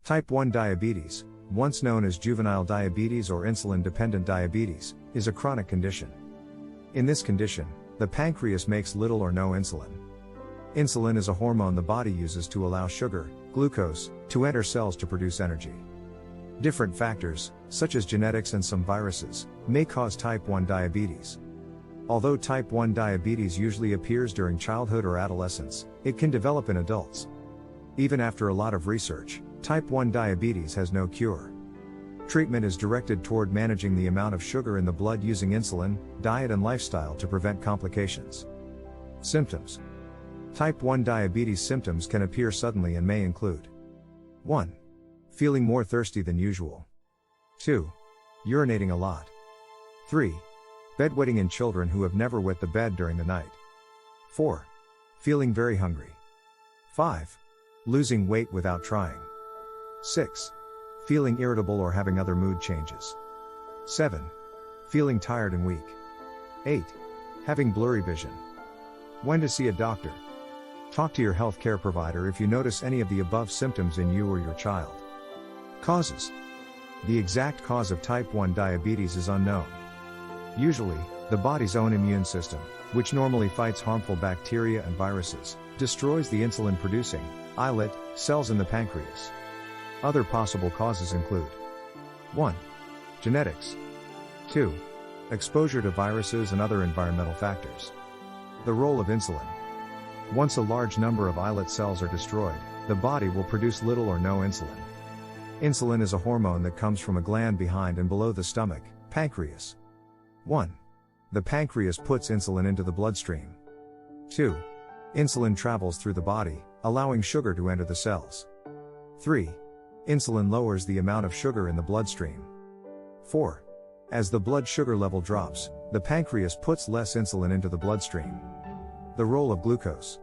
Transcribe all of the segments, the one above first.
Type 1 diabetes, once known as juvenile diabetes or insulin-dependent diabetes, is a chronic condition. In this condition, the pancreas makes little or no insulin. Insulin is a hormone the body uses to allow sugar, glucose, to enter cells to produce energy. Different factors, such as genetics and some viruses, may cause type 1 diabetes. Although type 1 diabetes usually appears during childhood or adolescence, it can develop in adults. Even after a lot of research, type 1 diabetes has no cure. Treatment is directed toward managing the amount of sugar in the blood using insulin, diet and lifestyle to prevent complications. Symptoms. Type 1 diabetes symptoms can appear suddenly and may include 1. Feeling more thirsty than usual. 2. Urinating a lot. 3. Bedwetting in children who have never wet the bed during the night. 4. Feeling very hungry. 5. Losing weight without trying. 6. Feeling irritable or having other mood changes. 7. Feeling tired and weak. 8. Having blurry vision. When to see a doctor. Talk to your healthcare provider if you notice any of the above symptoms in you or your child. Causes. The exact cause of type 1 diabetes is unknown. Usually, the body's own immune system, which normally fights harmful bacteria and viruses, destroys the insulin-producing islet cells in the pancreas. Other possible causes include 1. Genetics. 2. Exposure to viruses and other environmental factors. The role of insulin. Once a large number of islet cells are destroyed, the body will produce little or no insulin. Insulin is a hormone that comes from a gland behind and below the stomach, pancreas. 1. The pancreas puts insulin into the bloodstream. 2. Insulin travels through the body, allowing sugar to enter the cells. 3. Insulin lowers the amount of sugar in the bloodstream. 4. As the blood sugar level drops, the pancreas puts less insulin into the bloodstream. The role of glucose.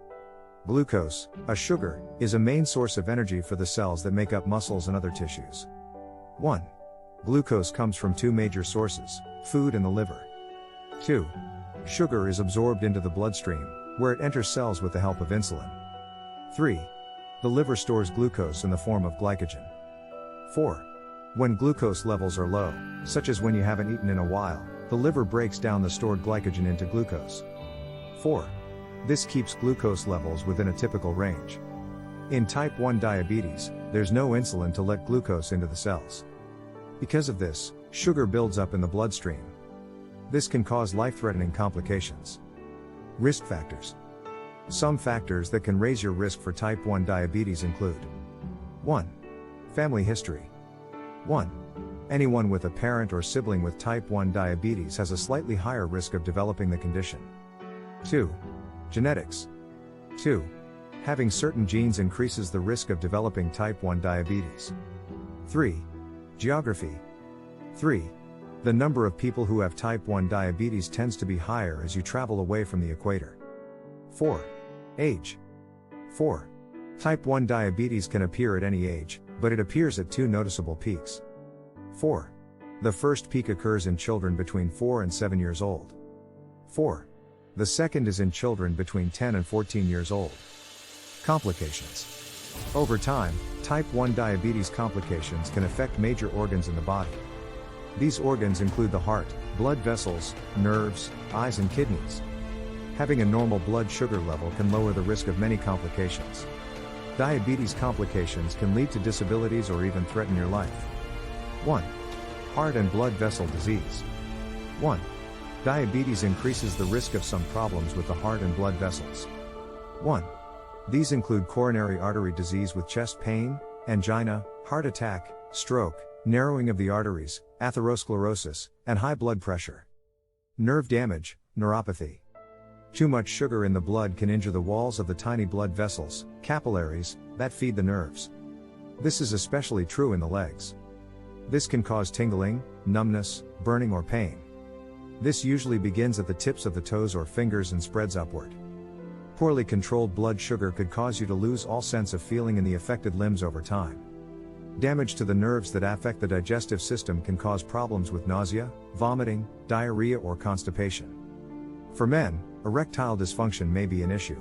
Glucose, a sugar, is a main source of energy for the cells that make up muscles and other tissues. 1. Glucose comes from two major sources, food and the liver. 2. Sugar is absorbed into the bloodstream, where it enters cells with the help of insulin. 3. The liver stores glucose in the form of glycogen. 4. When glucose levels are low, such as when you haven't eaten in a while, the liver breaks down the stored glycogen into glucose. 4. This keeps glucose levels within a typical range. In type 1 diabetes, there's no insulin to let glucose into the cells. Because of this, sugar builds up in the bloodstream. This can cause life-threatening complications. Risk factors. Some factors that can raise your risk for type 1 diabetes include 1. Family history. 1. Anyone with a parent or sibling with type 1 diabetes has a slightly higher risk of developing the condition. 2. Genetics. 2. Having certain genes increases the risk of developing type 1 diabetes. 3. Geography. 3. The number of people who have type 1 diabetes tends to be higher as you travel away from the equator. 4. Age. 4. Type 1 diabetes can appear at any age, but it appears at two noticeable peaks. 4. The first peak occurs in children between 4 and 7 years old. 4. The second is in children between 10 and 14 years old. Complications. Over time, type 1 diabetes complications can affect major organs in the body. These organs include the heart, blood vessels, nerves, eyes and kidneys. Having a normal blood sugar level can lower the risk of many complications. Diabetes complications can lead to disabilities or even threaten your life. 1. Heart and blood vessel disease. 1. Diabetes increases the risk of some problems with the heart and blood vessels. 1. These include coronary artery disease with chest pain, angina, heart attack, stroke, narrowing of the arteries, atherosclerosis, and high blood pressure. Nerve damage, neuropathy. Too much sugar in the blood can injure the walls of the tiny blood vessels, capillaries, that feed the nerves. This is especially true in the legs. This can cause tingling, numbness, burning or pain. This usually begins at the tips of the toes or fingers and spreads upward. Poorly controlled blood sugar could cause you to lose all sense of feeling in the affected limbs over time. Damage to the nerves that affect the digestive system can cause problems with nausea, vomiting, diarrhea or constipation. For men, erectile dysfunction may be an issue.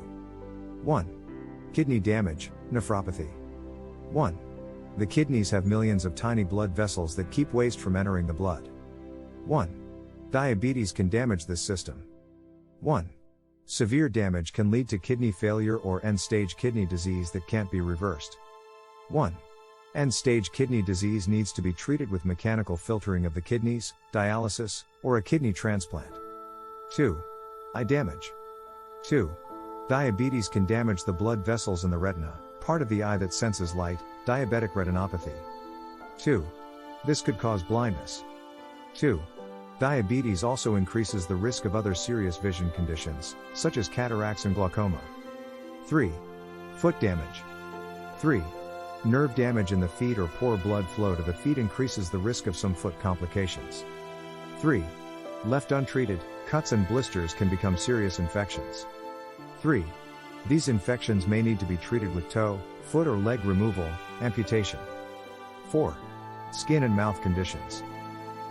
1. Kidney damage, nephropathy. 1. The kidneys have millions of tiny blood vessels that keep waste from entering the blood. 1. Diabetes can damage this system. 1. Severe damage can lead to kidney failure or end-stage kidney disease that can't be reversed. 1. End-stage kidney disease needs to be treated with mechanical filtering of the kidneys, dialysis, or a kidney transplant. 2. Eye damage. 2. Diabetes can damage the blood vessels in the retina, part of the eye that senses light, diabetic retinopathy. 2. This could cause blindness. 2. Diabetes also increases the risk of other serious vision conditions, such as cataracts and glaucoma. 3. Foot damage. 3. Nerve damage in the feet or poor blood flow to the feet increases the risk of some foot complications. 3. Left untreated, cuts and blisters can become serious infections. 3. These infections may need to be treated with toe, foot or leg removal, amputation. 4. Skin and mouth conditions.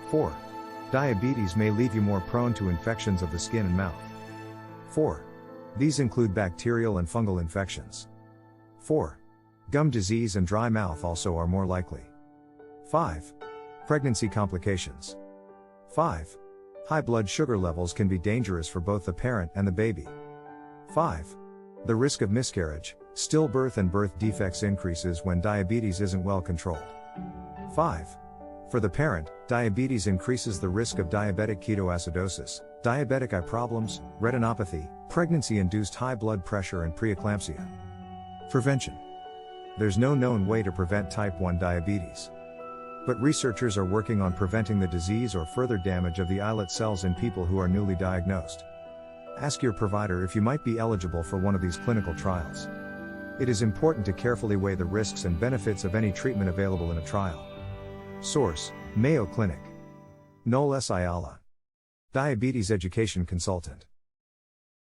4. Diabetes may leave you more prone to infections of the skin and mouth. 4. These include bacterial and fungal infections. 4. Gum disease and dry mouth also are more likely. 5. Pregnancy complications. 5. High blood sugar levels can be dangerous for both the parent and the baby. 5. The risk of miscarriage, stillbirth and birth defects increases when diabetes isn't well controlled. 5. For the parent, diabetes increases the risk of diabetic ketoacidosis, diabetic eye problems, retinopathy, pregnancy-induced high blood pressure and preeclampsia. Prevention. There's no known way to prevent type 1 diabetes. But researchers are working on preventing the disease or further damage of the islet cells in people who are newly diagnosed. Ask your provider if you might be eligible for one of these clinical trials. It is important to carefully weigh the risks and benefits of any treatment available in a trial. Source: Mayo Clinic. Noel S. Ayala, Diabetes Education Consultant.